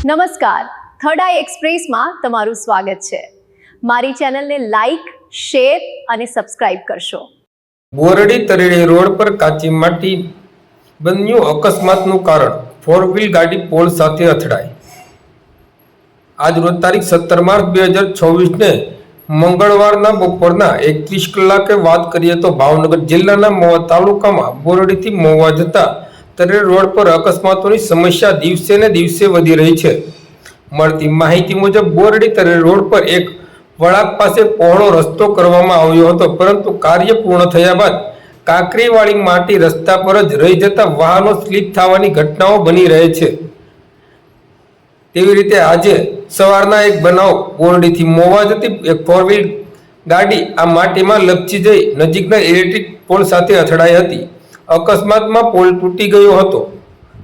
નમસ્કાર, થર્ડ આઈ એક્સપ્રેસમાં તમારું સ્વાગત છે। મારી ચેનલને લાઈક, શેર અને સબસ્ક્રાઇબ કરશો। બોરડી તરેડી રોડ પર કાચી માટી બન્યું અકસ્માતનું કારણ, 4 વ્હીલ ગાડી પોલ સાથે અથડાઈ। આજ રોજ તારીખ 17 માર્ચ 2024 ને મંગળવારના બપોરના 31 કલાકે વાત કરીએ તો ભાવનગર જિલ્લાના મહુવા તાલુકામાં બોરડીથી મહુવા જતા તરેડી રોડ પર અકસ્માતોની સમસ્યા દિવસે ને દિવસે વધી રહી છે। મળતી માહિતી મુજબ બોરડી તરેડી રોડ પર એક વળાંક પાસે પહોળો રસ્તો કરવામાં આવ્યો હતો, પરંતુ કાર્ય પૂર્ણ થયા બાદ કાંકરીવાળી માટી રસ્તા પર જ રહી જતા વાહનો સ્લીપ થવાની ઘટનાઓ બની રહે છે। તેવી રીતે આજે સવારના એક બનાવ, બોરડીથી મહુવા જતી એક 4 વ્હીલ ગાડી આ માટીમાં લપસી જઈ નજીકના ઇલેક્ટ્રિક પોલ સાથે અથડાઈ હતી। અકસ્માતમાં પોલ તૂટી ગયો હતો,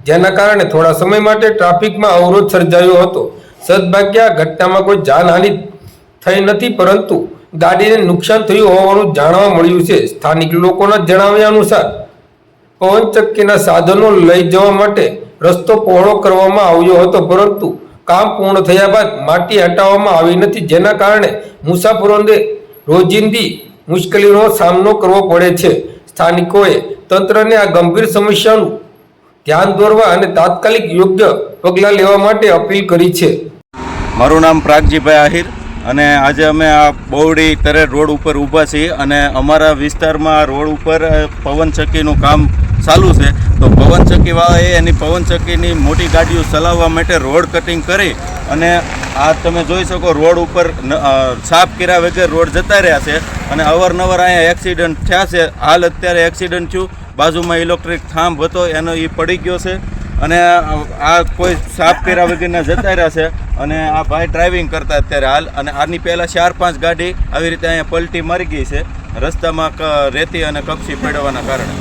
જેના કારણે થોડા સમય માટે ટ્રાફિકમાં અવરોધ સર્જાયો હતો। સદભાગ્યે આ ઘટનામાં કોઈ જાનહાનિ થઈ નથી, પરંતુ ગાડીને નુકસાન થયું હોવાનું જાણવા મળ્યું છે। સ્થાનિક લોકોના જણાવ્યા અનુસાર પવનચક્કીના સાધનો લઈ જવા માટે રસ્તો પહોળો કરવામાં આવ્યો હતો, પરંતુ કામ પૂર્ણ થયા બાદ માટી હટાવવામાં આવી નથી, જેના કારણે મુસાફરોને રોજિંદી મુશ્કેલીનો સામનો કરવો પડે છે। સ્થાનિકોએ તંત્રને આ ગંભીર સમસ્યાનું ધ્યાન દોરવા અને તાત્કાલિક યોગ્ય પગલાં લેવા માટે અપીલ કરી છે। મારું નામ પ્રાગજીભાઈ આહિર અને આજે અમે આ બોરડી તરેડ રોડ ઉપર ઊભા છીએ અને અમારા વિસ્તારમાં રોડ ઉપર પવનચક્કીનું કામ ચાલુ છે। તો પવનચક્કીવાળાએ એની પવનચક્કીની મોટી ગાડીઓ ચલાવવા માટે રોડ કટિંગ કરી અને આ તમે જોઈ શકો રોડ ઉપર સાફ કર્યા વગર રોડ જતા રહ્યા છે અને અવારનવાર અહીંયા એક્સિડન્ટ થયા છે। હાલ અત્યારે એક્સિડન્ટ થયું, બાજુમાં ઇલેક્ટ્રિક થાંભ હતો એનો એ પડી ગયો છે અને આ કોઈ સાફ કર્યા વગરના જતા રહ્યા છે અને આ ભાઈ ડ્રાઇવિંગ કરતા અત્યારે હાલ, અને આની પહેલાં 4-5 ગાડી આવી રીતે અહીંયા પલટી મારી ગઈ છે રસ્તામાં રેતી અને કપચી પડવાના કારણે।